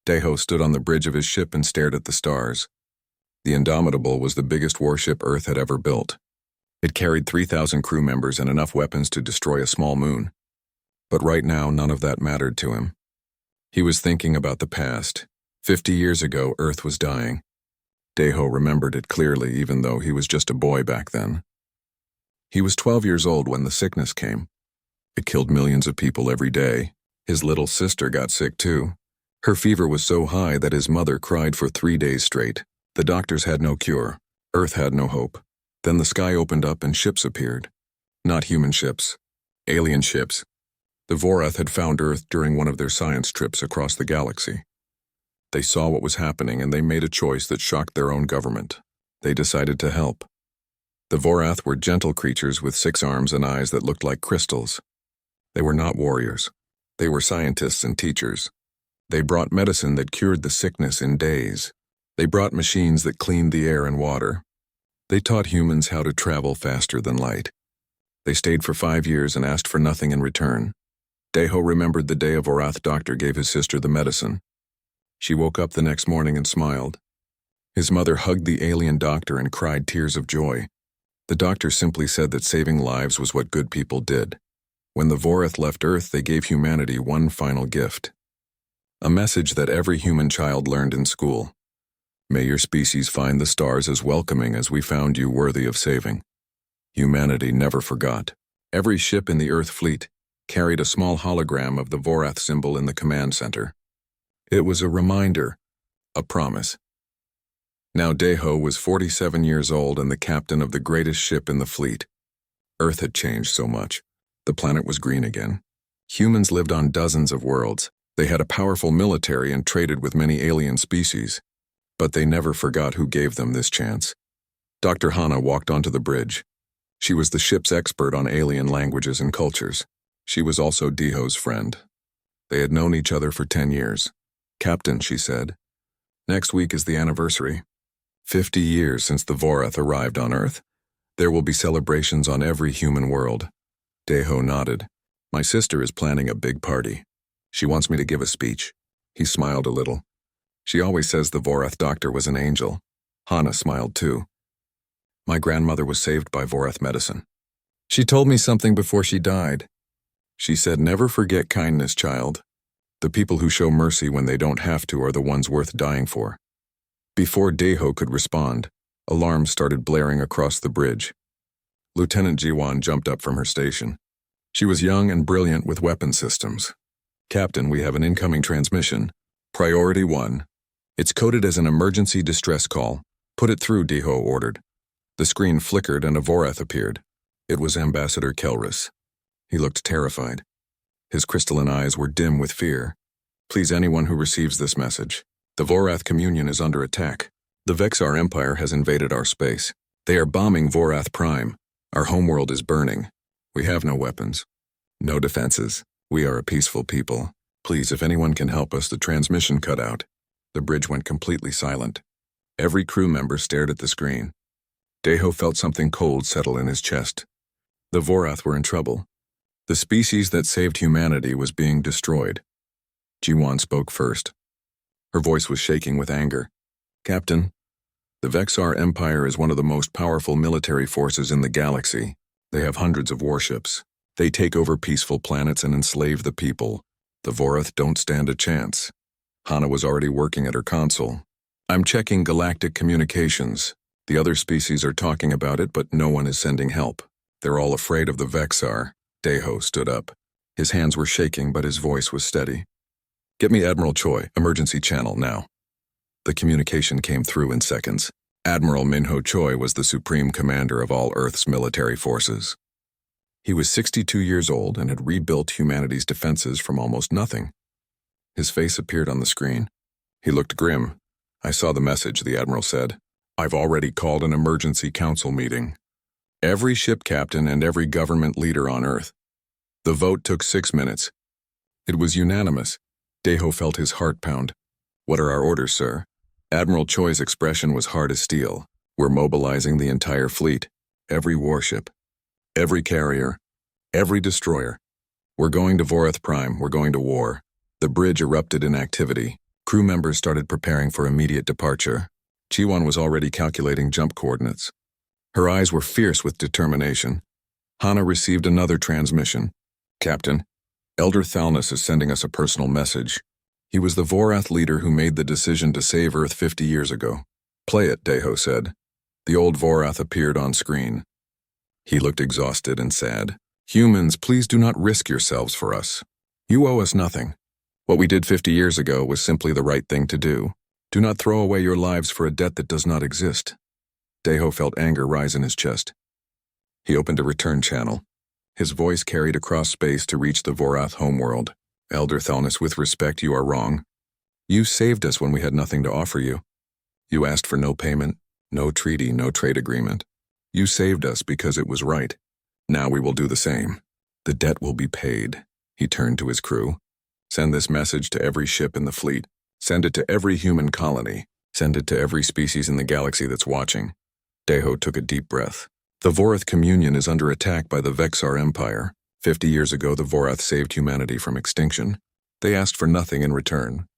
Deho stood on the bridge of his ship and stared at the stars. The Indomitable was the biggest warship Earth had ever built. It carried 3,000 crew members and enough weapons to destroy a small moon. But right now, none of that mattered to him. He was thinking about the past. 50 years ago, Earth was dying. Deho remembered it clearly, even though he was just a boy back then. He was 12 years old when the sickness came. It killed millions of people every day. His little sister got sick too. Her fever was so high that his mother cried for 3 days straight. The doctors had no cure. Earth had no hope. Then the sky opened up and ships appeared. Not human ships. Alien ships. The Vorath had found Earth during one of their science trips across the galaxy. They saw what was happening and they made a choice that shocked their own government. They decided to help. The Vorath were gentle creatures with 6 arms and eyes that looked like crystals. They were not warriors. They were scientists and teachers. They brought medicine that cured the sickness in days. They brought machines that cleaned the air and water. They taught humans how to travel faster than light. They stayed for 5 years and asked for nothing in return. Deho remembered the day a Vorath doctor gave his sister the medicine. She woke up the next morning and smiled. His mother hugged the alien doctor and cried tears of joy. The doctor simply said that saving lives was what good people did. When the Vorath left Earth, they gave humanity one final gift. A message that every human child learned in school. May your species find the stars as welcoming as we found you worthy of saving. Humanity never forgot. Every ship in the Earth fleet carried a small hologram of the Vorath symbol in the command center. It was a reminder, a promise. Now Deho was 47 years old and the captain of the greatest ship in the fleet. Earth had changed so much. The planet was green again. Humans lived on dozens of worlds. They had a powerful military and traded with many alien species. But they never forgot who gave them this chance. Dr. Hana walked onto the bridge. She was the ship's expert on alien languages and cultures. She was also Deho's friend. They had known each other for 10 years. Captain, she said, next week is the anniversary. 50 years since the Vorath arrived on Earth. There will be celebrations on every human world. Deho nodded. My sister is planning a big party. She wants me to give a speech. He smiled a little. She always says the Vorath doctor was an angel. Hana smiled too. My grandmother was saved by Vorath medicine. She told me something before she died. She said, never forget kindness, child. The people who show mercy when they don't have to are the ones worth dying for. Before Deho could respond, alarms started blaring across the bridge. Lieutenant Jiwan jumped up from her station. She was young and brilliant with weapon systems. Captain, we have an incoming transmission. Priority 1. It's coded as an emergency distress call. Put it through, Deho ordered. The screen flickered and a Vorath appeared. It was Ambassador Kelris. He looked terrified. His crystalline eyes were dim with fear. Please, anyone who receives this message. The Vorath communion is under attack. The Vexar Empire has invaded our space. They are bombing Vorath Prime. Our homeworld is burning. We have no weapons. No defenses. We are a peaceful people. Please, if anyone can help us, the transmission cut out. The bridge went completely silent. Every crew member stared at the screen. Deho felt something cold settle in his chest. The Vorath were in trouble. The species that saved humanity was being destroyed. Jiwan spoke first. Her voice was shaking with anger. Captain, the Vexar Empire is one of the most powerful military forces in the galaxy. They have hundreds of warships. They take over peaceful planets and enslave the people. The Vorath don't stand a chance. Hana was already working at her console. I'm checking galactic communications. The other species are talking about it, but no one is sending help. They're all afraid of the Vexar. Deho stood up. His hands were shaking, but his voice was steady. Get me Admiral Choi, emergency channel now. The communication came through in seconds. Admiral Minho Choi was the supreme commander of all Earth's military forces. He was 62 years old and had rebuilt humanity's defenses from almost nothing. His face appeared on the screen. He looked grim. I saw the message, the Admiral said. I've already called an emergency council meeting. Every ship captain and every government leader on Earth. The vote took 6 minutes. It was unanimous. Deho felt his heart pound. What are our orders, sir? Admiral Choi's expression was hard as steel. We're mobilizing the entire fleet. Every warship. Every carrier. Every destroyer. We're going to Vorath Prime. We're going to war. The bridge erupted in activity. Crew members started preparing for immediate departure. Chi-Wan was already calculating jump coordinates. Her eyes were fierce with determination. Hana received another transmission. "Captain, Elder Thalnus is sending us a personal message. He was the Vorath leader who made the decision to save Earth 50 years ago." "Play it," Deho said. The old Vorath appeared on screen. He looked exhausted and sad. "Humans, please do not risk yourselves for us. You owe us nothing. What we did 50 years ago was simply the right thing to do. Do not throw away your lives for a debt that does not exist." Deho felt anger rise in his chest. He opened a return channel. His voice carried across space to reach the Vorath homeworld. "Elder Thalnus, with respect, you are wrong. You saved us when we had nothing to offer you. You asked for no payment, no treaty, no trade agreement. You saved us because it was right. Now we will do the same. The debt will be paid." He turned to his crew. "Send this message to every ship in the fleet. Send it to every human colony. Send it to every species in the galaxy that's watching." Deho took a deep breath. "The Vorath Communion is under attack by the Vexar Empire. 50 years ago, the Vorath saved humanity from extinction. They asked for nothing in return.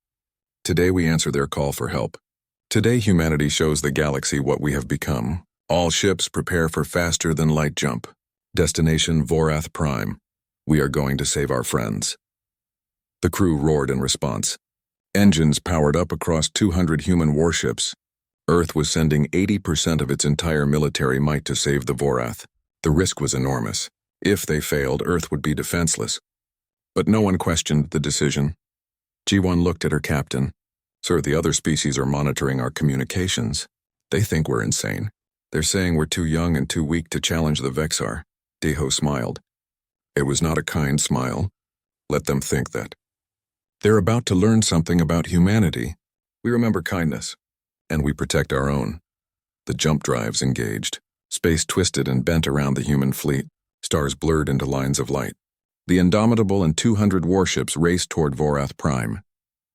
Today we answer their call for help. Today humanity shows the galaxy what we have become. All ships prepare for faster-than-light jump. Destination Vorath Prime. We are going to save our friends." The crew roared in response. Engines powered up across 200 human warships. Earth was sending 80% of its entire military might to save the Vorath. The risk was enormous. If they failed, Earth would be defenseless. But no one questioned the decision. Ji-Won looked at her captain. "Sir, the other species are monitoring our communications. They think we're insane. They're saying we're too young and too weak to challenge the Vexar." Deho smiled. It was not a kind smile. Let them think that. They're about to learn something about humanity. We remember kindness, and we protect our own. The jump drives engaged. Space twisted and bent around the human fleet. Stars blurred into lines of light. The Indomitable and 200 warships raced toward Vorath Prime.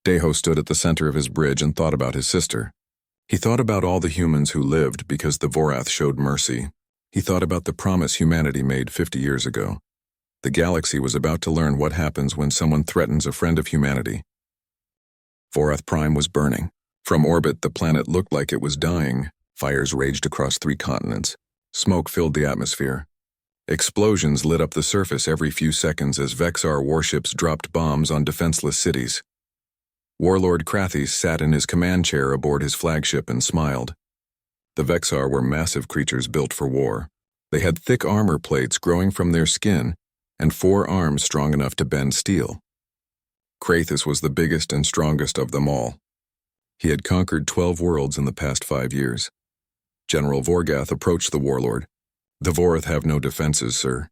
Deho stood at the center of his bridge and thought about his sister. He thought about all the humans who lived because the Vorath showed mercy. He thought about the promise humanity made 50 years ago. The galaxy was about to learn what happens when someone threatens a friend of humanity. Vorath Prime was burning. From orbit, the planet looked like it was dying. Fires raged across 3 continents. Smoke filled the atmosphere. Explosions lit up the surface every few seconds as Vexar warships dropped bombs on defenseless cities. Warlord Krathis sat in his command chair aboard his flagship and smiled. The Vexar were massive creatures built for war. They had thick armor plates growing from their skin and 4 arms strong enough to bend steel. Krathis was the biggest and strongest of them all. He had conquered 12 worlds in the past 5 years. General Vorgath approached the warlord. "The Vorath have no defenses, sir.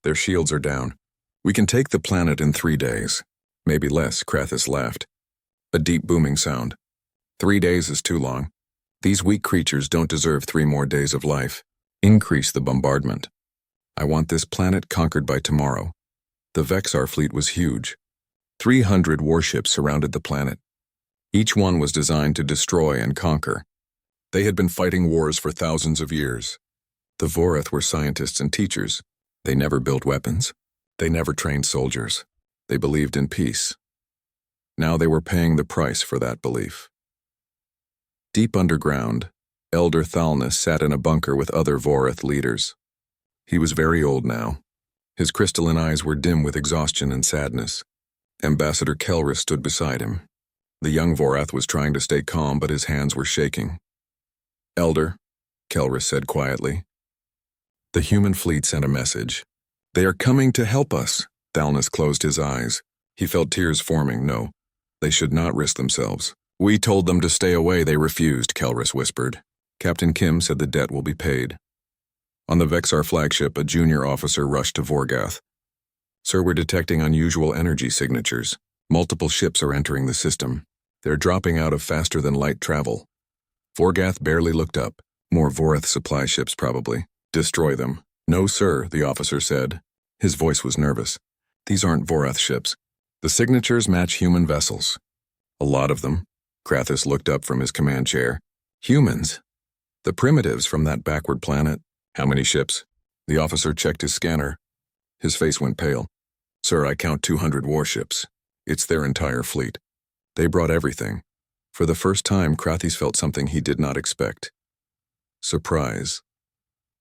Their shields are down. We can take the planet in 3 days. Maybe less," Krathis laughed. A deep booming sound. 3 days is too long. These weak creatures don't deserve 3 more days of life. Increase the bombardment. I want this planet conquered by tomorrow." The Vexar fleet was huge. 300 warships surrounded the planet. Each one was designed to destroy and conquer. They had been fighting wars for thousands of years. The Vorath were scientists and teachers. They never built weapons. They never trained soldiers. They believed in peace. Now they were paying the price for that belief. Deep underground, Elder Thalnus sat in a bunker with other Vorath leaders. He was very old now. His crystalline eyes were dim with exhaustion and sadness. Ambassador Kelrus stood beside him. The young Vorath was trying to stay calm, but his hands were shaking. "Elder," Kelrus said quietly. "The human fleet sent a message. They are coming to help us." Thalnus closed his eyes. He felt tears forming. "No, they should not risk themselves. We told them to stay away. They refused," Kelrus whispered. Captain Kim said the debt will be paid. On the Vexar flagship, a junior officer rushed to Vorgath. "Sir, we're detecting unusual energy signatures. Multiple ships are entering the system. They're dropping out of faster-than-light travel." Vorgath barely looked up. "More Vorath supply ships, probably. Destroy them." "No, sir," the officer said. His voice was nervous. "These aren't Vorath ships. The signatures match human vessels." "A lot of them." Krathis looked up from his command chair. "Humans. The primitives from that backward planet." "How many ships?" The officer checked his scanner. His face went pale. "Sir, I count 200 warships. It's their entire fleet. They brought everything. For the first time, Krathis felt something he did not expect. Surprise.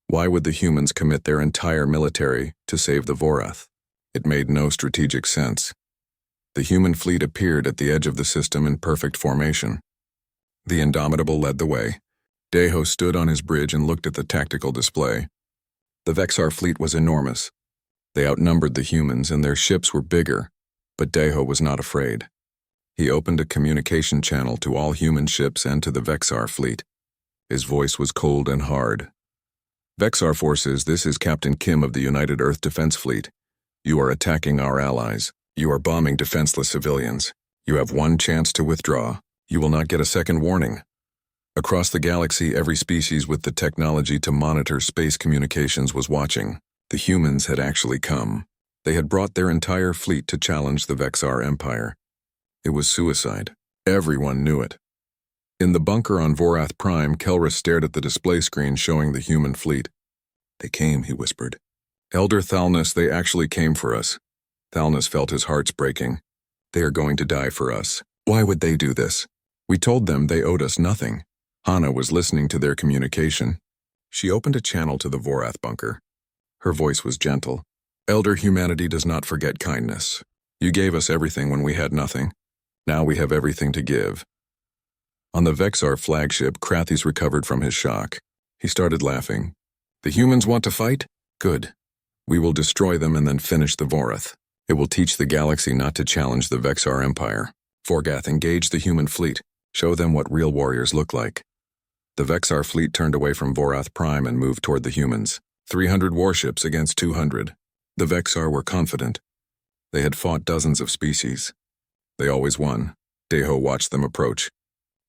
Why would the humans commit their entire military to save the Vorath? It made no strategic sense. The human fleet appeared at the edge of the system in perfect formation. The Indomitable led the way. Deho stood on his bridge and looked at the tactical display. The Vexar fleet was enormous. They outnumbered the humans and their ships were bigger, but Deho was not afraid. He opened a communication channel to all human ships and to the Vexar fleet. His voice was cold and hard. Vexar forces, this is Captain Kim of the United Earth Defense Fleet. You are attacking our allies. You are bombing defenseless civilians. You have one chance to withdraw. You will not get a second warning. Across the galaxy, every species with the technology to monitor space communications was watching. The humans had actually come. They had brought their entire fleet to challenge the Vexar Empire. It was suicide. Everyone knew it. In the bunker on Vorath Prime, Kelrus stared at the display screen showing the human fleet. They came, he whispered. Elder Thalnus, they actually came for us. Thalnus felt his heart breaking. They are going to die for us. Why would they do this? We told them they owed us nothing. Hana was listening to their communication. She opened a channel to the Vorath bunker. Her voice was gentle. Elder humanity does not forget kindness. You gave us everything when we had nothing. Now we have everything to give. On the Vexar flagship, Krathis recovered from his shock. He started laughing. The humans want to fight? Good. We will destroy them and then finish the Vorath. It will teach the galaxy not to challenge the Vexar Empire. Forgath, engage the human fleet. Show them what real warriors look like. The Vexar fleet turned away from Vorath Prime and moved toward the humans. 300 warships against 200. The Vexar were confident. They had fought dozens of species. They always won. Deho watched them approach.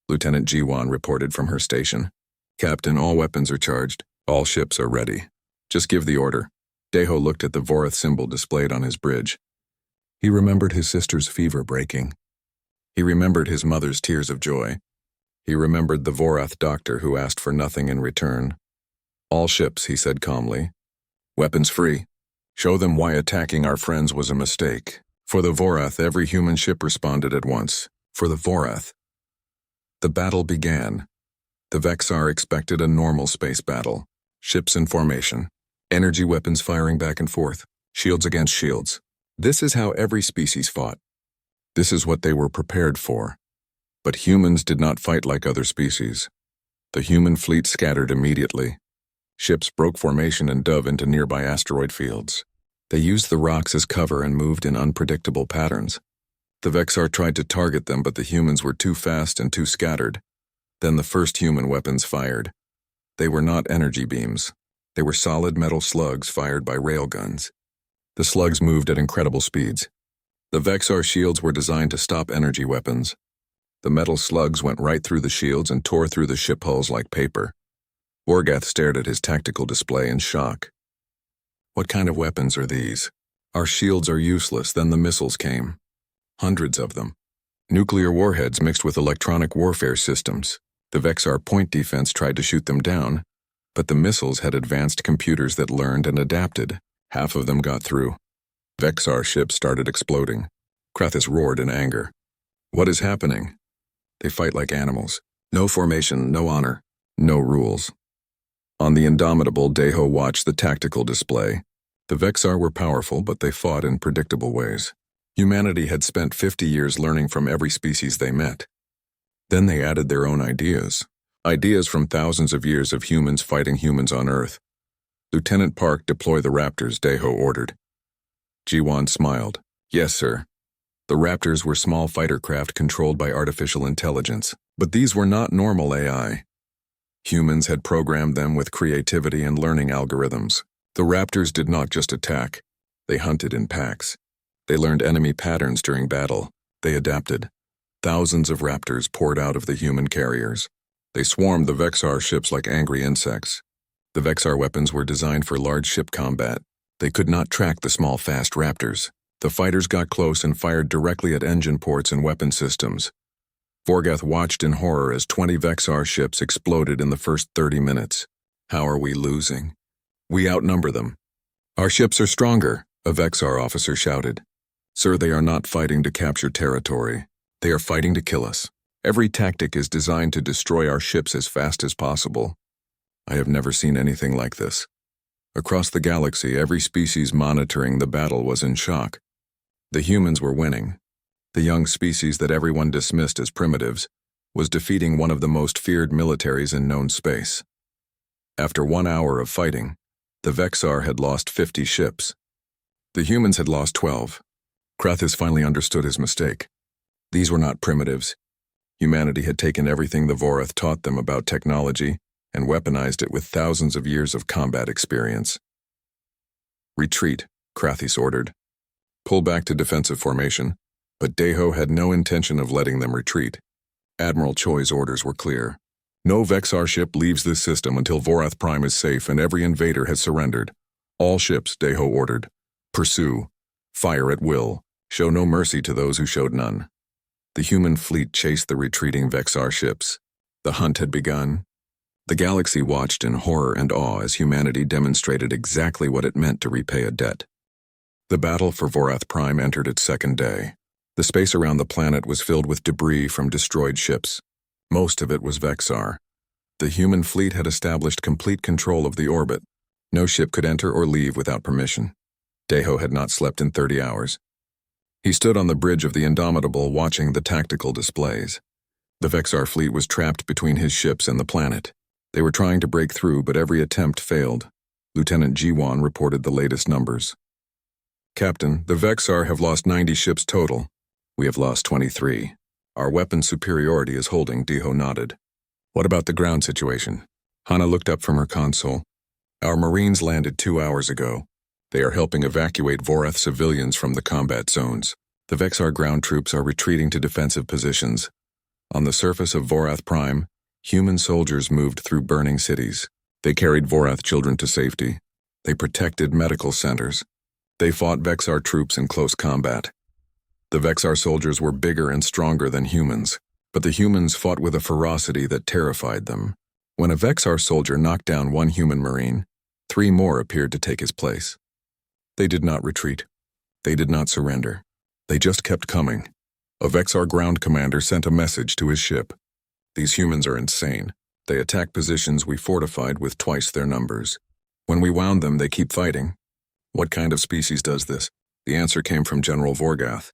Lieutenant Jiwan reported from her station. Captain, all weapons are charged. All ships are ready. Just give the order. Deho looked at the Vorath symbol displayed on his bridge. He remembered his sister's fever breaking. He remembered his mother's tears of joy. He remembered the Vorath doctor who asked for nothing in return. All ships, he said calmly. Weapons free. Show them why attacking our friends was a mistake. For the Vorath, every human ship responded at once. For the Vorath. The battle began. The Vexar expected a normal space battle. Ships in formation. Energy weapons firing back and forth. Shields against shields. This is how every species fought. This is what they were prepared for. But humans did not fight like other species. The human fleet scattered immediately. Ships broke formation and dove into nearby asteroid fields. They used the rocks as cover and moved in unpredictable patterns. The Vexar tried to target them, but the humans were too fast and too scattered. Then the first human weapons fired. They were not energy beams. They were solid metal slugs fired by railguns. The slugs moved at incredible speeds. The Vexar shields were designed to stop energy weapons. The metal slugs went right through the shields and tore through the ship hulls like paper. Forgath stared at his tactical display in shock. What kind of weapons are these? Our shields are useless. Then the missiles came. Hundreds of them. Nuclear warheads mixed with electronic warfare systems. The Vexar point defense tried to shoot them down, but the missiles had advanced computers that learned and adapted. Half of them got through. Vexar ships started exploding. Krathis roared in anger. What is happening? They fight like animals. No formation, no honor, no rules. On the Indomitable, Deho watched the tactical display. The Vexar were powerful, but they fought in predictable ways. Humanity had spent 50 years learning from every species they met. Then they added their own ideas. Ideas from thousands of years of humans fighting humans on Earth. Lieutenant Park, deploy the Raptors, Deho ordered. Jiwan smiled. Yes, sir. The Raptors were small fighter craft controlled by artificial intelligence, but these were not normal AI. Humans had programmed them with creativity and learning algorithms. The Raptors did not just attack. They hunted in packs. They learned enemy patterns during battle. They adapted. Thousands of Raptors poured out of the human carriers. They swarmed the Vexar ships like angry insects. The Vexar weapons were designed for large ship combat. They could not track the small, fast Raptors. The fighters got close and fired directly at engine ports and weapon systems. Forgath watched in horror as 20 Vexar ships exploded in the first 30 minutes. How are we losing? We outnumber them. Our ships are stronger, a Vexar officer shouted. Sir, they are not fighting to capture territory. They are fighting to kill us. Every tactic is designed to destroy our ships as fast as possible. I have never seen anything like this. Across the galaxy, every species monitoring the battle was in shock. The humans were winning. The young species that everyone dismissed as primitives was defeating one of the most feared militaries in known space. After 1 hour of fighting, the Vexar had lost 50 ships. The humans had lost 12. Krathis finally understood his mistake. These were not primitives. Humanity had taken everything the Vorath taught them about technology and weaponized it with thousands of years of combat experience. Retreat, Krathis ordered. Pull back to defensive formation, but Deho had no intention of letting them retreat. Admiral Choi's orders were clear. No Vexar ship leaves this system until Vorath Prime is safe and every invader has surrendered. All ships, Deho ordered. Pursue. Fire at will. Show no mercy to those who showed none. The human fleet chased the retreating Vexar ships. The hunt had begun. The galaxy watched in horror and awe as humanity demonstrated exactly what it meant to repay a debt. The battle for Vorath Prime entered its second day. The space around the planet was filled with debris from destroyed ships. Most of it was Vexar. The human fleet had established complete control of the orbit. No ship could enter or leave without permission. Deho had not slept in 30 hours. He stood on the bridge of the Indomitable watching the tactical displays. The Vexar fleet was trapped between his ships and the planet. They were trying to break through, but every attempt failed. Lieutenant Jiwan reported the latest numbers. Captain, the Vexar have lost 90 ships total. We have lost 23. Our weapon superiority is holding, Deho nodded. What about the ground situation? Hana looked up from her console. Our Marines landed 2 hours ago. They are helping evacuate Vorath civilians from the combat zones. The Vexar ground troops are retreating to defensive positions. On the surface of Vorath Prime, human soldiers moved through burning cities. They carried Vorath children to safety. They protected medical centers. They fought Vexar troops in close combat. The Vexar soldiers were bigger and stronger than humans, but the humans fought with a ferocity that terrified them. When a Vexar soldier knocked down one human Marine, 3 more appeared to take his place. They did not retreat. They did not surrender. They just kept coming. A Vexar ground commander sent a message to his ship. These humans are insane. They attack positions we fortified with twice their numbers. When we wound them, they keep fighting. What kind of species does this? The answer came from General Vorgath.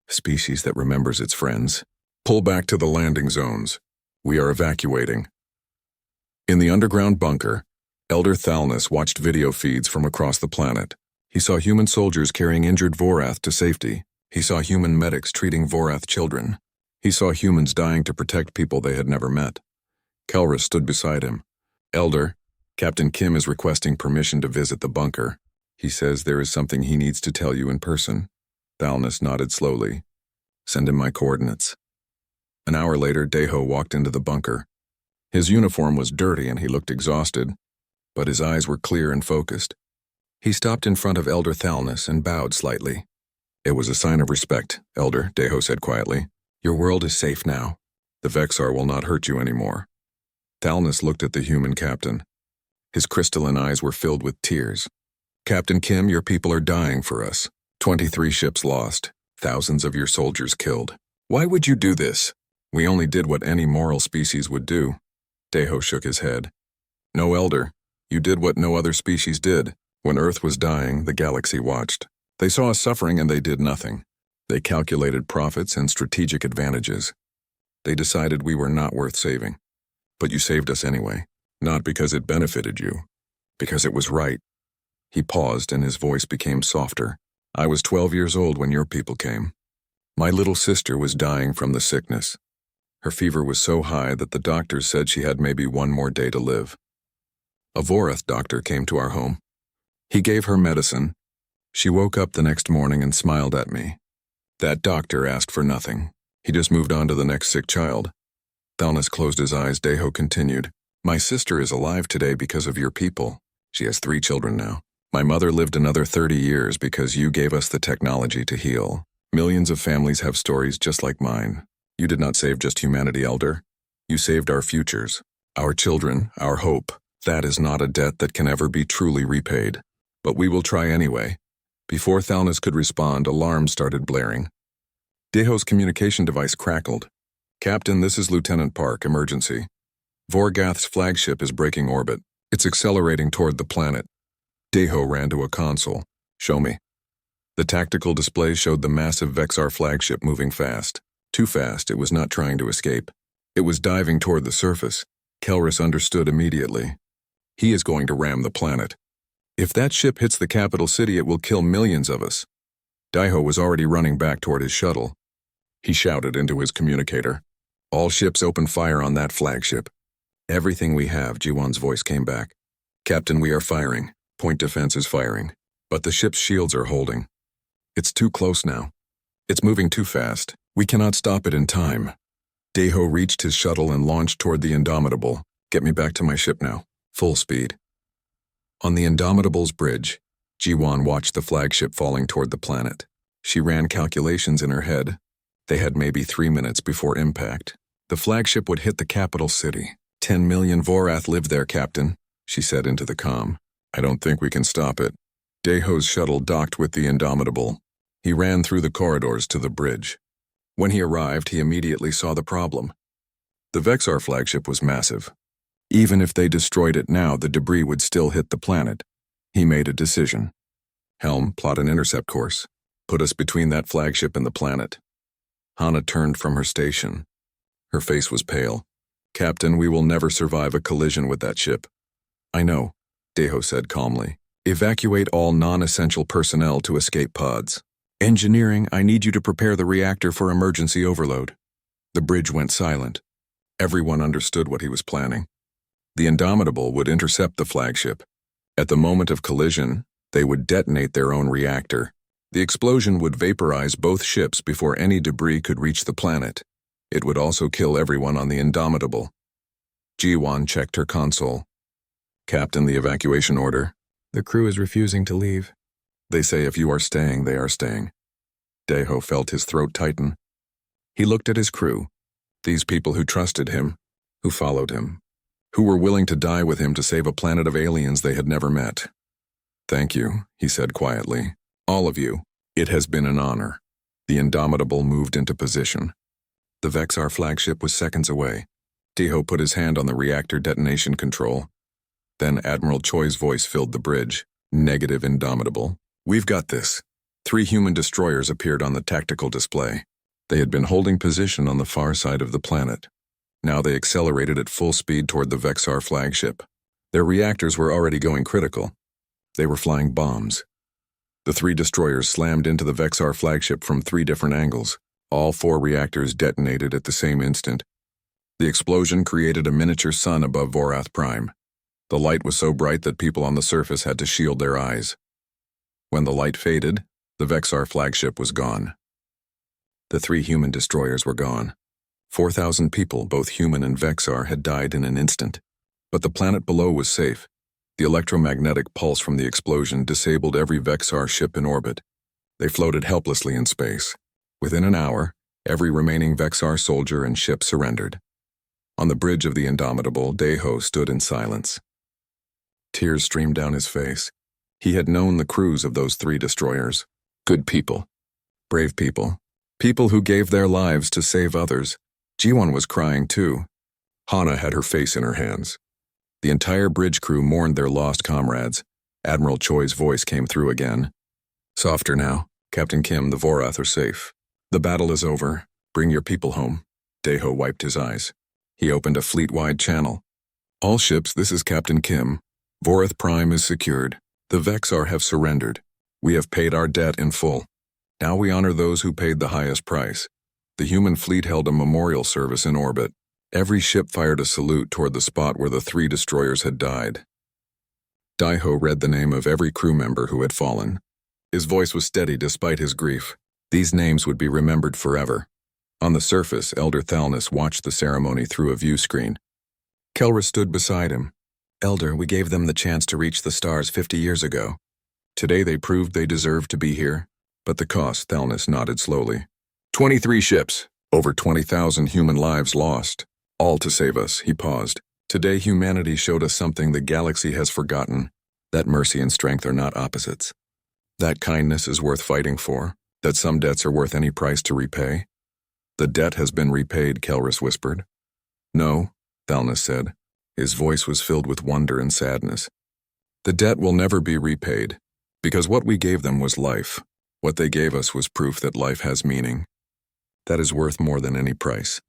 Species that remembers its friends. Pull back to the landing zones. We are evacuating. In the underground bunker, Elder Thalnus watched video feeds from across the planet. He saw human soldiers carrying injured Vorath to safety. He saw human medics treating Vorath children. He saw humans dying to protect people they had never met. Kelrus stood beside him. Elder, Captain Kim is requesting permission to visit the bunker. He says there is something he needs to tell you in person. Thalnus nodded slowly. Send him my coordinates. An hour later, Deho walked into the bunker. His uniform was dirty and he looked exhausted, but his eyes were clear and focused. He stopped in front of Elder Thalnus and bowed slightly. It was a sign of respect, Elder, Deho said quietly. Your world is safe now. The Vexar will not hurt you anymore. Thalnus looked at the human captain. His crystalline eyes were filled with tears. Captain Kim, your people are dying for us. 23 ships lost. Thousands of your soldiers killed. Why would you do this? We only did what any moral species would do. Deho shook his head. No, Elder. You did what no other species did. When Earth was dying, the galaxy watched. They saw us suffering and they did nothing. They calculated profits and strategic advantages. They decided we were not worth saving. But you saved us anyway. Not because it benefited you. Because it was right. He paused and his voice became softer. I was 12 years old when your people came. My little sister was dying from the sickness. Her fever was so high that the doctors said she had maybe 1 more day to live. A Vorath doctor came to our home. He gave her medicine. She woke up the next morning and smiled at me. That doctor asked for nothing. He just moved on to the next sick child. Thalnus closed his eyes. Deho continued. My sister is alive today because of your people. She has 3 children now. My mother lived another 30 years because you gave us the technology to heal. Millions of families have stories just like mine. You did not save just humanity, Elder. You saved our futures, our children, our hope. That is not a debt that can ever be truly repaid. But we will try anyway. Before Thalnus could respond, alarms started blaring. Deho's communication device crackled. Captain, this is Lieutenant Park, emergency. Vorgath's flagship is breaking orbit. It's accelerating toward the planet. Deho ran to a console. Show me. The tactical display showed the massive Vexar flagship moving fast. Too fast, it was not trying to escape. It was diving toward the surface. Kelrus understood immediately. He is going to ram the planet. If that ship hits the capital city, it will kill millions of us. Daiho was already running back toward his shuttle. He shouted into his communicator. All ships open fire on that flagship. Everything we have, Jiwon's voice came back. Captain, we are firing. Point defense is firing. But the ship's shields are holding. It's too close now. It's moving too fast. We cannot stop it in time. Deho reached his shuttle and launched toward the Indomitable. Get me back to my ship now. Full speed. On the Indomitable's bridge, Jiwon watched the flagship falling toward the planet. She ran calculations in her head. They had maybe 3 minutes before impact. The flagship would hit the capital city. 10 million Vorath live there, Captain, she said into the comm. I don't think we can stop it. Deho's shuttle docked with the Indomitable. He ran through the corridors to the bridge. When he arrived, he immediately saw the problem. The Vexar flagship was massive. Even if they destroyed it now, the debris would still hit the planet. He made a decision. Helm, plot an intercept course. Put us between that flagship and the planet. Hana turned from her station. Her face was pale. Captain, we will never survive a collision with that ship. I know, Deho said calmly. Evacuate all non-essential personnel to escape pods. Engineering, I need you to prepare the reactor for emergency overload. The bridge went silent. Everyone understood what he was planning. The Indomitable would intercept the flagship. At the moment of collision, they would detonate their own reactor. The explosion would vaporize both ships before any debris could reach the planet. It would also kill everyone on the Indomitable. Jiwon checked her console. Captain, the evacuation order. The crew is refusing to leave. They say if you are staying, they are staying. Deho felt his throat tighten. He looked at his crew, these people who trusted him, who followed him, who were willing to die with him to save a planet of aliens they had never met. Thank you, he said quietly. All of you. It has been an honor. The Indomitable moved into position. The Vexar flagship was seconds away. Deho put his hand on the reactor detonation control. Then Admiral Choi's voice filled the bridge. Negative, Indomitable. We've got this. 3 human destroyers appeared on the tactical display. They had been holding position on the far side of the planet. Now they accelerated at full speed toward the Vexar flagship. Their reactors were already going critical. They were flying bombs. The 3 destroyers slammed into the Vexar flagship from 3 different angles. All 4 reactors detonated at the same instant. The explosion created a miniature sun above Vorath Prime. The light was so bright that people on the surface had to shield their eyes. When the light faded, the Vexar flagship was gone. The 3 human destroyers were gone. 4,000 people, both human and Vexar, had died in an instant. But the planet below was safe. The electromagnetic pulse from the explosion disabled every Vexar ship in orbit. They floated helplessly in space. Within an hour, every remaining Vexar soldier and ship surrendered. On the bridge of the Indomitable, Deho stood in silence. Tears streamed down his face. He had known the crews of those 3 destroyers. Good people. Brave people. People who gave their lives to save others. Jiwon was crying too. Hana had her face in her hands. The entire bridge crew mourned their lost comrades. Admiral Choi's voice came through again. Softer now. Captain Kim, the Vorath are safe. The battle is over. Bring your people home. Deho wiped his eyes. He opened a fleet-wide channel. All ships, this is Captain Kim. Vorath Prime is secured. The Vexar have surrendered. We have paid our debt in full. Now we honor those who paid the highest price. The human fleet held a memorial service in orbit. Every ship fired a salute toward the spot where the 3 destroyers had died. Daiho read the name of every crew member who had fallen. His voice was steady despite his grief. These names would be remembered forever. On the surface, Elder Thalnus watched the ceremony through a view screen. Kelrus stood beside him. Elder, we gave them the chance to reach the stars 50 years ago. Today they proved they deserved to be here. But the cost, Thalnus nodded slowly. 23 ships, over 20,000 human lives lost. All to save us, he paused. Today humanity showed us something the galaxy has forgotten. That mercy and strength are not opposites. That kindness is worth fighting for. That some debts are worth any price to repay. The debt has been repaid, Kelrus whispered. No, Thalnus said. His voice was filled with wonder and sadness. The debt will never be repaid, because what we gave them was life. What they gave us was proof that life has meaning. That is worth more than any price.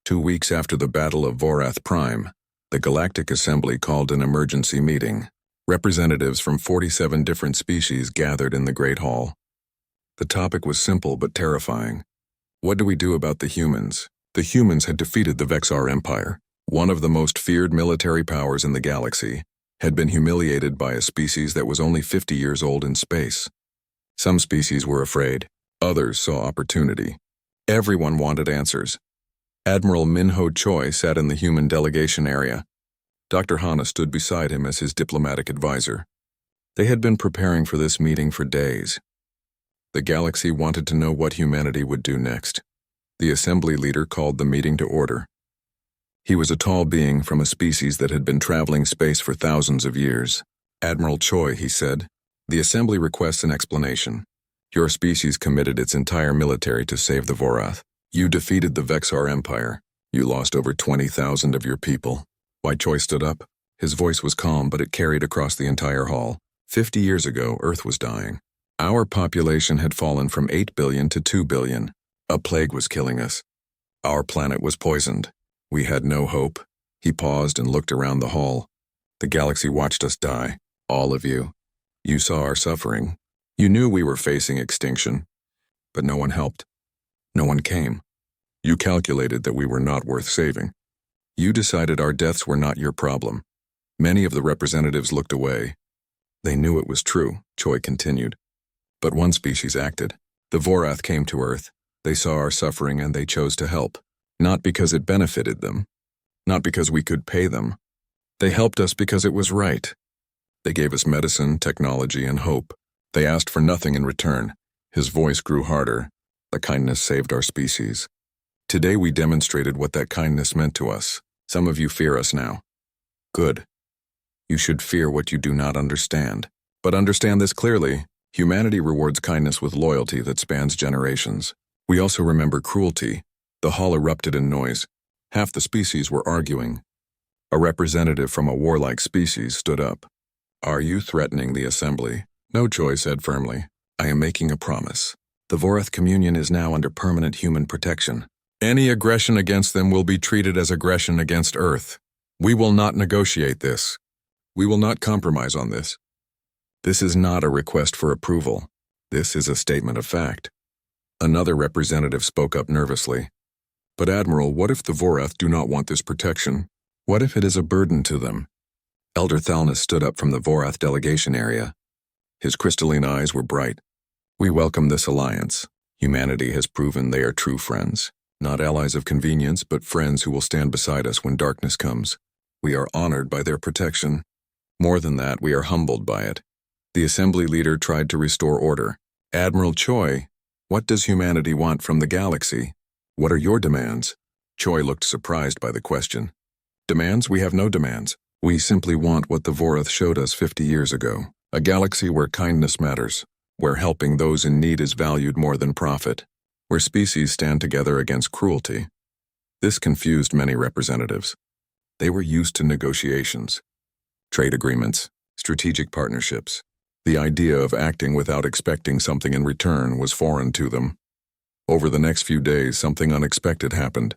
2 weeks after the Battle of Vorath Prime, the Galactic Assembly called an emergency meeting. Representatives from 47 different species gathered in the Great Hall. The topic was simple but terrifying. What do we do about the humans? The humans had defeated the Vexar Empire, one of the most feared military powers in the galaxy, had been humiliated by a species that was only 50 years old in space. Some species were afraid, others saw opportunity. Everyone wanted answers. Admiral Minho Choi sat in the human delegation area. Dr. Hana stood beside him as his diplomatic advisor. They had been preparing for this meeting for days. The galaxy wanted to know what humanity would do next. The assembly leader called the meeting to order. He was a tall being from a species that had been traveling space for thousands of years. Admiral Choi, he said, the assembly requests an explanation. Your species committed its entire military to save the Vorath. You defeated the Vexar Empire. You lost over 20,000 of your people. Why? Choi stood up. His voice was calm, but it carried across the entire hall. 50 years ago, Earth was dying. Our population had fallen from 8 billion to 2 billion. A plague was killing us. Our planet was poisoned. We had no hope. He paused and looked around the hall. The galaxy watched us die. All of you. You saw our suffering. You knew we were facing extinction. But no one helped. No one came. You calculated that we were not worth saving. You decided our deaths were not your problem. Many of the representatives looked away. They knew it was true, Choi continued. But one species acted. The Vorath came to Earth. They saw our suffering and they chose to help. Not because it benefited them. Not because we could pay them. They helped us because it was right. They gave us medicine, technology, and hope. They asked for nothing in return. His voice grew harder. The kindness saved our species. Today we demonstrated what that kindness meant to us. Some of you fear us now. Good. You should fear what you do not understand. But understand this clearly. Humanity rewards kindness with loyalty that spans generations. We also remember cruelty. The hall erupted in noise. Half the species were arguing. A representative from a warlike species stood up. Are you threatening the assembly? No, Choi said firmly. I am making a promise. The Vorath communion is now under permanent human protection. Any aggression against them will be treated as aggression against Earth. We will not negotiate this. We will not compromise on this. This is not a request for approval. This is a statement of fact. Another representative spoke up nervously. But Admiral, what if the Vorath do not want this protection? What if it is a burden to them? Elder Thalnus stood up from the Vorath delegation area. His crystalline eyes were bright. We welcome this alliance. Humanity has proven they are true friends. Not allies of convenience, but friends who will stand beside us when darkness comes. We are honored by their protection. More than that, we are humbled by it. The assembly leader tried to restore order. Admiral Choi, what does humanity want from the galaxy? What are your demands? Choi looked surprised by the question. Demands? We have no demands. We simply want what the Vorath showed us 50 years ago. A galaxy where kindness matters, where helping those in need is valued more than profit, where species stand together against cruelty. This confused many representatives. They were used to negotiations, trade agreements, strategic partnerships. The idea of acting without expecting something in return was foreign to them. Over the next few days, something unexpected happened.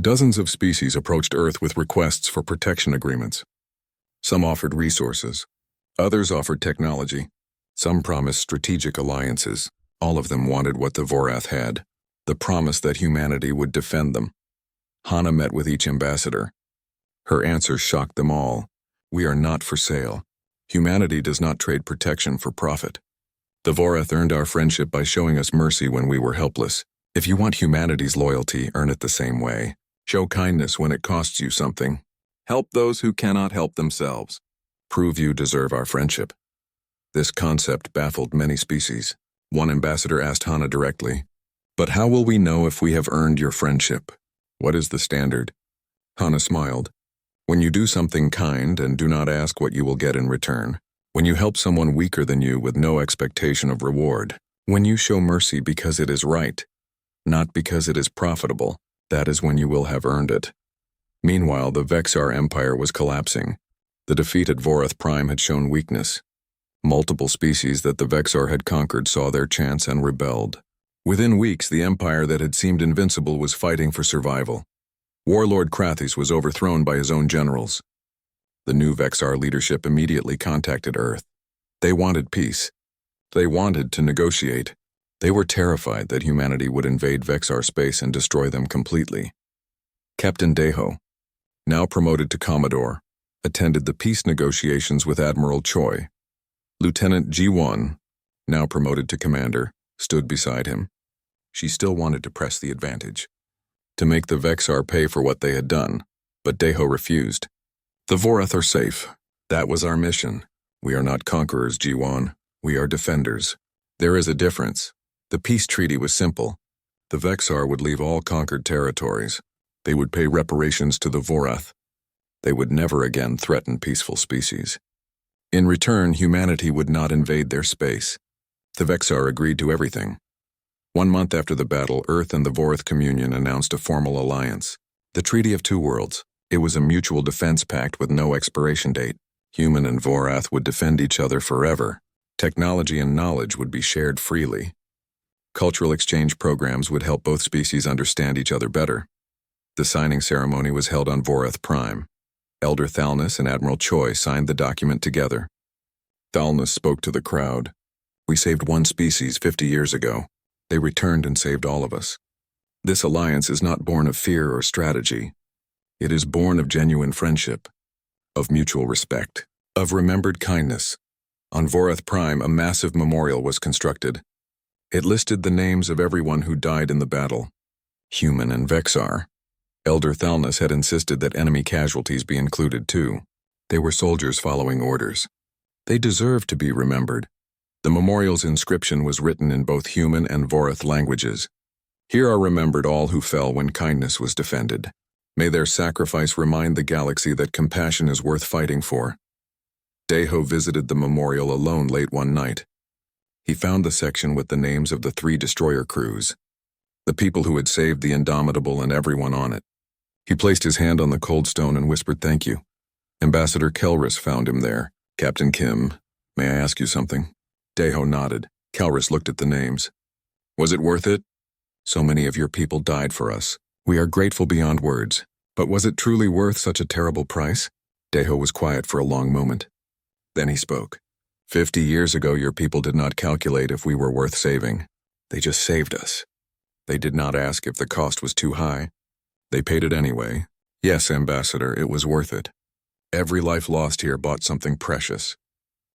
Dozens of species approached Earth with requests for protection agreements. Some offered resources. Others offered technology. Some promised strategic alliances. All of them wanted what the Vorath had, the promise that humanity would defend them. Hana met with each ambassador. Her answer shocked them all. We are not for sale. Humanity does not trade protection for profit. The Vorath earned our friendship by showing us mercy when we were helpless. If you want humanity's loyalty, earn it the same way. Show kindness when it costs you something. Help those who cannot help themselves. Prove you deserve our friendship. This concept baffled many species. One ambassador asked Hana directly, "But how will we know if we have earned your friendship? What is the standard?" Hana smiled. When you do something kind and do not ask what you will get in return. When you help someone weaker than you with no expectation of reward. When you show mercy because it is right. Not because it is profitable, that is when you will have earned it. Meanwhile, the Vexar Empire was collapsing. The defeat at Vorath Prime had shown weakness. Multiple species that the Vexar had conquered saw their chance and rebelled. Within weeks, the empire that had seemed invincible was fighting for survival. Warlord Krathis was overthrown by his own generals. The new Vexar leadership immediately contacted Earth. They wanted peace. They wanted to negotiate. They were terrified that humanity would invade Vexar space and destroy them completely. Captain Deho, now promoted to Commodore, attended the peace negotiations with Admiral Choi. Lieutenant G1, now promoted to Commander, stood beside him. She still wanted to press the advantage, to make the Vexar pay for what they had done, but Deho refused. The Vorath are safe. That was our mission. We are not conquerors, G1. We are defenders. There is a difference. The peace treaty was simple. The Vexar would leave all conquered territories. They would pay reparations to the Vorath. They would never again threaten peaceful species. In return, humanity would not invade their space. The Vexar agreed to everything. 1 month after the battle, Earth and the Vorath Communion announced a formal alliance. The Treaty of Two Worlds. It was a mutual defense pact with no expiration date. Human and Vorath would defend each other forever. Technology and knowledge would be shared freely. Cultural exchange programs would help both species understand each other better. The signing ceremony was held on Vorath Prime. Elder Thalnus and Admiral Choi signed the document together. Thalnus spoke to the crowd. We saved one species 50 years ago. They returned and saved all of us. This alliance is not born of fear or strategy. It is born of genuine friendship, of mutual respect, of remembered kindness. On Vorath Prime, a massive memorial was constructed. It listed the names of everyone who died in the battle, human and Vexar. Elder Thalnus had insisted that enemy casualties be included too. They were soldiers following orders. They deserved to be remembered. The memorial's inscription was written in both human and Vorath languages. Here are remembered all who fell when kindness was defended. May their sacrifice remind the galaxy that compassion is worth fighting for. Deho visited the memorial alone late one night. He found the section with the names of the 3 destroyer crews, the people who had saved the Indomitable and everyone on it. He placed his hand on the cold stone and whispered thank you. Ambassador Kelris found him there. Captain Kim, may I ask you something? Deho nodded. Kelris looked at the names. Was it worth it? So many of your people died for us. We are grateful beyond words. But was it truly worth such a terrible price? Deho was quiet for a long moment. Then he spoke. 50 years ago, your people did not calculate if we were worth saving. They just saved us. They did not ask if the cost was too high. They paid it anyway. Yes, Ambassador, it was worth it. Every life lost here bought something precious.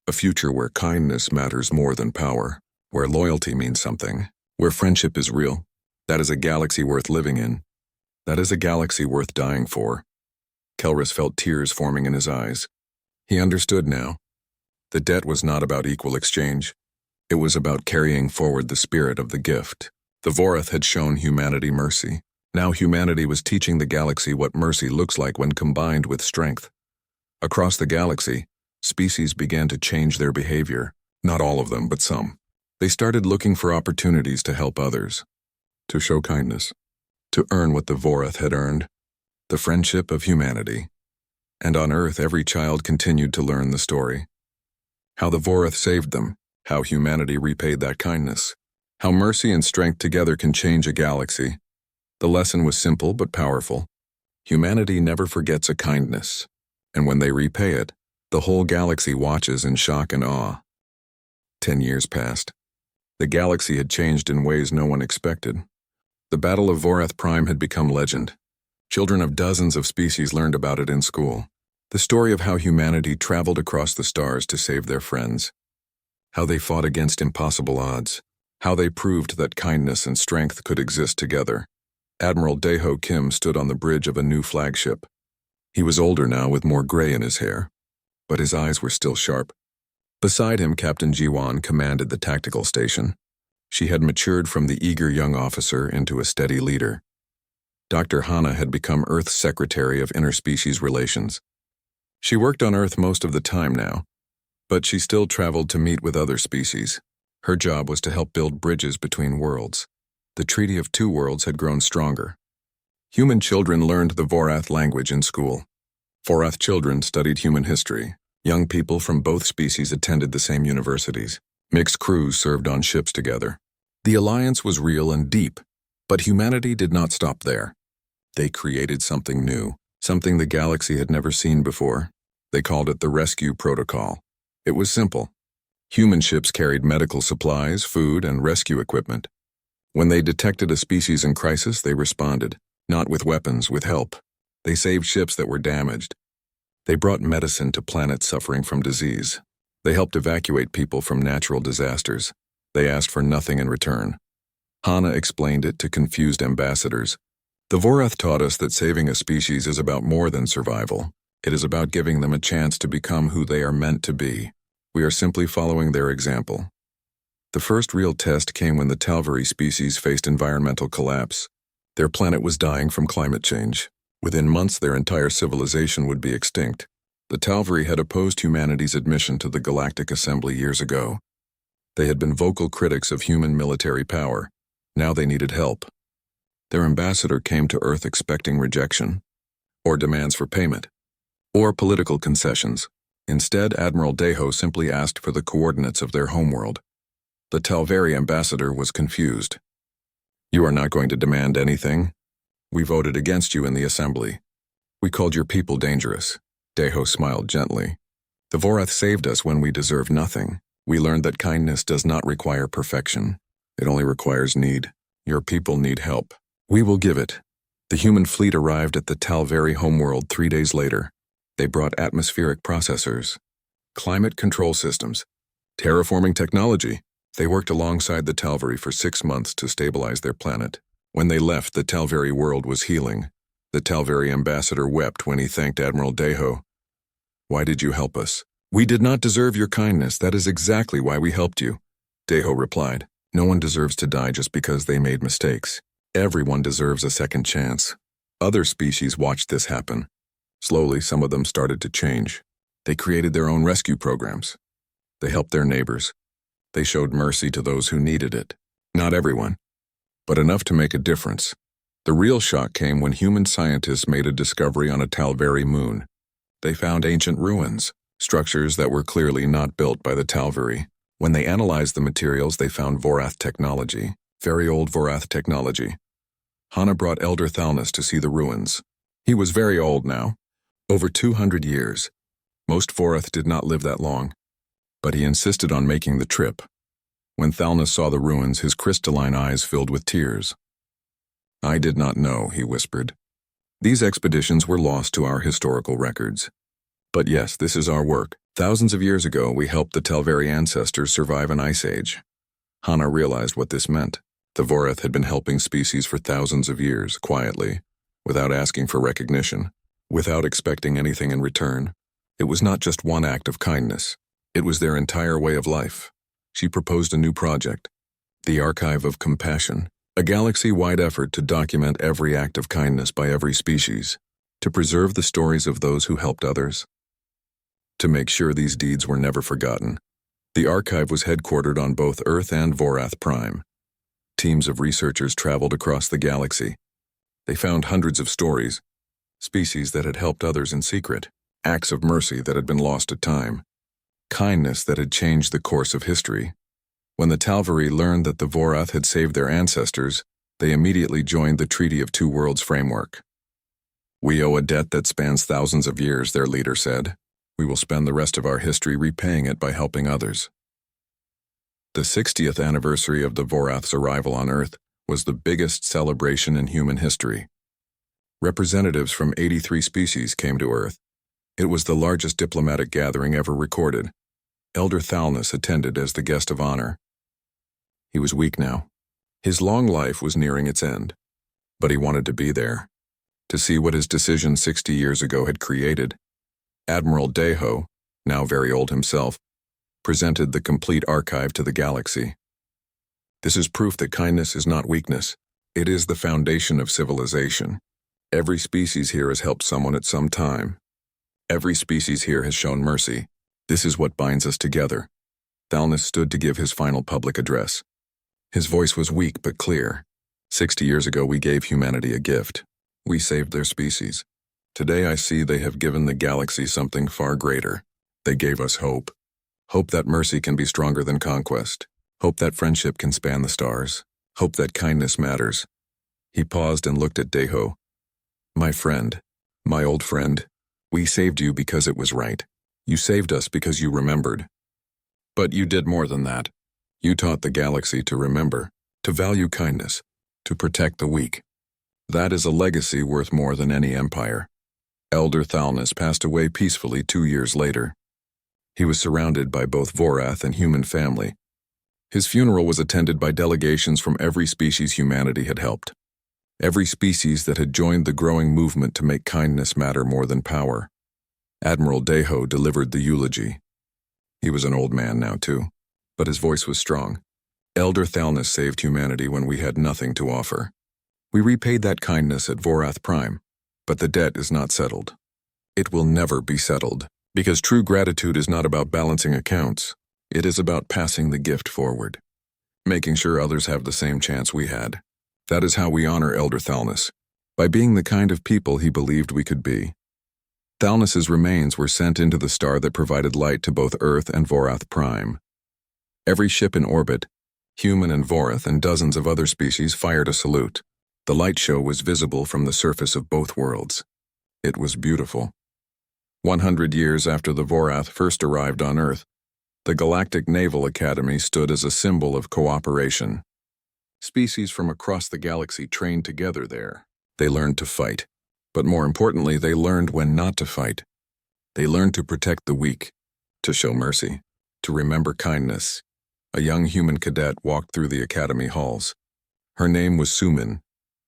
A future where kindness matters more than power, where loyalty means something, where friendship is real. That is a galaxy worth living in. That is a galaxy worth dying for. Kelris felt tears forming in his eyes. He understood now. The debt was not about equal exchange. It was about carrying forward the spirit of the gift. The Vorath had shown humanity mercy. Now humanity was teaching the galaxy what mercy looks like when combined with strength. Across the galaxy, species began to change their behavior. Not all of them, but some. They started looking for opportunities to help others, to show kindness, to earn what the Vorath had earned, the friendship of humanity. And on Earth, every child continued to learn the story. How the Vorath saved them, how humanity repaid that kindness, how mercy and strength together can change a galaxy. The lesson was simple but powerful. Humanity never forgets a kindness, and when they repay it, the whole galaxy watches in shock and awe. 10 years passed. The galaxy had changed in ways no one expected. The Battle of Vorath Prime had become legend. Children of dozens of species learned about it in school. The story of how humanity traveled across the stars to save their friends. How they fought against impossible odds. How they proved that kindness and strength could exist together. Admiral Deho Kim stood on the bridge of a new flagship. He was older now with more gray in his hair, but his eyes were still sharp. Beside him, Captain Jiwan commanded the tactical station. She had matured from the eager young officer into a steady leader. Dr. Hana had become Earth's Secretary of Interspecies Relations. She worked on Earth most of the time now, but she still traveled to meet with other species. Her job was to help build bridges between worlds. The Treaty of Two Worlds had grown stronger. Human children learned the Vorath language in school. Vorath children studied human history. Young people from both species attended the same universities. Mixed crews served on ships together. The alliance was real and deep, but humanity did not stop there. They created something new, something the galaxy had never seen before. They called it the Rescue Protocol. It was simple. Human ships carried medical supplies, food, and rescue equipment. When they detected a species in crisis, they responded, not with weapons, with help. They saved ships that were damaged. They brought medicine to planets suffering from disease. They helped evacuate people from natural disasters. They asked for nothing in return. Hana explained it to confused ambassadors. The Vorath taught us that saving a species is about more than survival. It is about giving them a chance to become who they are meant to be. We are simply following their example. The first real test came when the Talvari species faced environmental collapse. Their planet was dying from climate change. Within months, their entire civilization would be extinct. The Talvari had opposed humanity's admission to the Galactic Assembly years ago. They had been vocal critics of human military power. Now they needed help. Their ambassador came to Earth expecting rejection, or demands for payment, or political concessions. Instead, Admiral Deho simply asked for the coordinates of their homeworld. The Talvari ambassador was confused. "You are not going to demand anything? We voted against you in the assembly. We called your people dangerous." Deho smiled gently. "The Vorath saved us when we deserved nothing. We learned that kindness does not require perfection. It only requires need. Your people need help. We will give it." The human fleet arrived at the Talvari homeworld 3 days later. They brought atmospheric processors, climate control systems, terraforming technology. They worked alongside the Talvari for 6 months to stabilize their planet. When they left, the Talvari world was healing. The Talvari ambassador wept when he thanked Admiral Deho. "Why did you help us?" "We did not deserve your kindness. That is exactly why we helped you," Deho replied. "No one deserves to die just because they made mistakes. Everyone deserves a second chance." Other species watched this happen. Slowly, some of them started to change. They created their own rescue programs. They helped their neighbors. They showed mercy to those who needed it. Not everyone, but enough to make a difference. The real shock came when human scientists made a discovery on a Talvari moon. They found ancient ruins, structures that were clearly not built by the Talvari. When they analyzed the materials, they found Vorath technology, very old Vorath technology. Hana brought Elder Thalnus to see the ruins. He was very old now, over 200 years. Most Vorath did not live that long, but he insisted on making the trip. When Thalnus saw the ruins, his crystalline eyes filled with tears. "I did not know," he whispered. "These expeditions were lost to our historical records. But yes, this is our work. Thousands of years ago, we helped the Talvari ancestors survive an ice age." Hana realized what this meant. The Vorath had been helping species for thousands of years, quietly, without asking for recognition, without expecting anything in return. It was not just one act of kindness. It was their entire way of life. She proposed a new project, the Archive of Compassion, a galaxy-wide effort to document every act of kindness by every species, to preserve the stories of those who helped others, to make sure these deeds were never forgotten. The archive was headquartered on both Earth and Vorath Prime. Teams of researchers traveled across the galaxy. They found hundreds of stories, species that had helped others in secret, acts of mercy that had been lost to time, kindness that had changed the course of history. When the Talvari learned that the Vorath had saved their ancestors, they immediately joined the Treaty of Two Worlds framework. "We owe a debt that spans thousands of years," their leader said. "We will spend the rest of our history repaying it by helping others." The 60th anniversary of the Vorath's arrival on Earth was the biggest celebration in human history. Representatives from 83 species came to Earth. It was the largest diplomatic gathering ever recorded. Elder Thalnus attended as the guest of honor. He was weak now. His long life was nearing its end. But he wanted to be there, to see what his decision 60 years ago had created. Admiral Deho, now very old himself, presented the complete archive to the galaxy. "This is proof that kindness is not weakness. It is the foundation of civilization. Every species here has helped someone at some time. Every species here has shown mercy. This is what binds us together." Thalnus stood to give his final public address. His voice was weak but clear. 60 years ago, we gave humanity a gift. We saved their species. Today, I see they have given the galaxy something far greater. They gave us hope. Hope that mercy can be stronger than conquest. Hope that friendship can span the stars. Hope that kindness matters. He paused and looked at Deho. My friend, my old friend, we saved you because it was right. You saved us because you remembered. But you did more than that. You taught the galaxy to remember, to value kindness, to protect the weak. That is a legacy worth more than any empire. Elder Thalnes passed away peacefully 2 years later. He was surrounded by both Vorath and human family. His funeral was attended by delegations from every species humanity had helped. Every species that had joined the growing movement to make kindness matter more than power. Admiral Deho delivered the eulogy. He was an old man now too, but his voice was strong. Elder Thalnes saved humanity when we had nothing to offer. We repaid that kindness at Vorath Prime, but the debt is not settled. It will never be settled, because true gratitude is not about balancing accounts. It is about passing the gift forward, making sure others have the same chance we had. That is how we honor Elder Thalnes, by being the kind of people he believed we could be. Thalnes's remains were sent into the star that provided light to both Earth and Vorath Prime. Every ship in orbit, human and Vorath and dozens of other species, fired a salute. The light show was visible from the surface of both worlds. It was beautiful. 100 years after the Vorath first arrived on Earth, the Galactic Naval Academy stood as a symbol of cooperation. Species from across the galaxy trained together there. They learned to fight, but more importantly, they learned when not to fight. They learned to protect the weak, to show mercy, to remember kindness. A young human cadet walked through the academy halls. Her name was Sumin.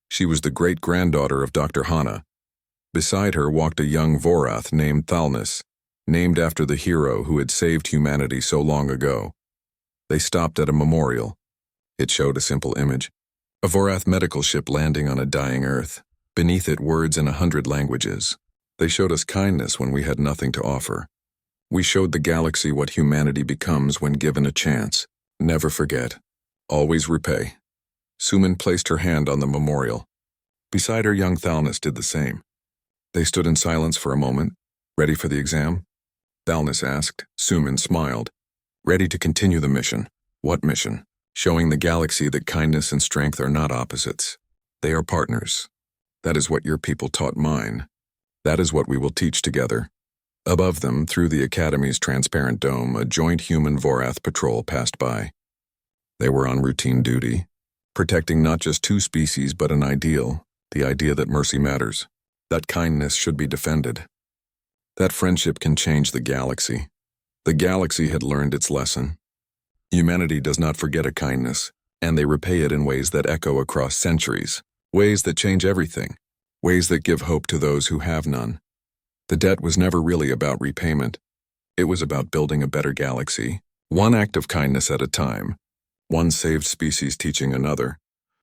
She was the great-granddaughter of Dr. Hana. Beside her walked a young Vorath named Thalnes, named after the hero who had saved humanity so long ago. They stopped at a memorial. It showed a simple image. A Vorath medical ship landing on a dying Earth. Beneath it, words in 100 languages. They showed us kindness when we had nothing to offer. We showed the galaxy what humanity becomes when given a chance. Never forget. Always repay. Sumin placed her hand on the memorial. Beside her, young Thalnes did the same. They stood in silence for a moment. Ready for the exam? Thalnes asked. Sumin smiled. Ready to continue the mission. What mission? Showing the galaxy that kindness and strength are not opposites. They are partners. That is what your people taught mine. That is what we will teach together. Above them, through the Academy's transparent dome, a joint human-Vorath patrol passed by. They were on routine duty, protecting not just two species but an ideal, the idea that mercy matters, that kindness should be defended. That friendship can change the galaxy. The galaxy had learned its lesson. Humanity does not forget a kindness, and they repay it in ways that echo across centuries, ways that change everything, ways that give hope to those who have none. The debt was never really about repayment. It was about building a better galaxy, one act of kindness at a time, one saved species teaching another,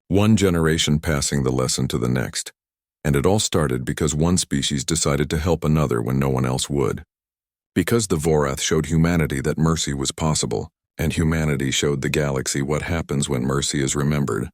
one generation passing the lesson to the next. And it all started because one species decided to help another when no one else would. Because the Vorath showed humanity that mercy was possible, and humanity showed the galaxy what happens when mercy is remembered.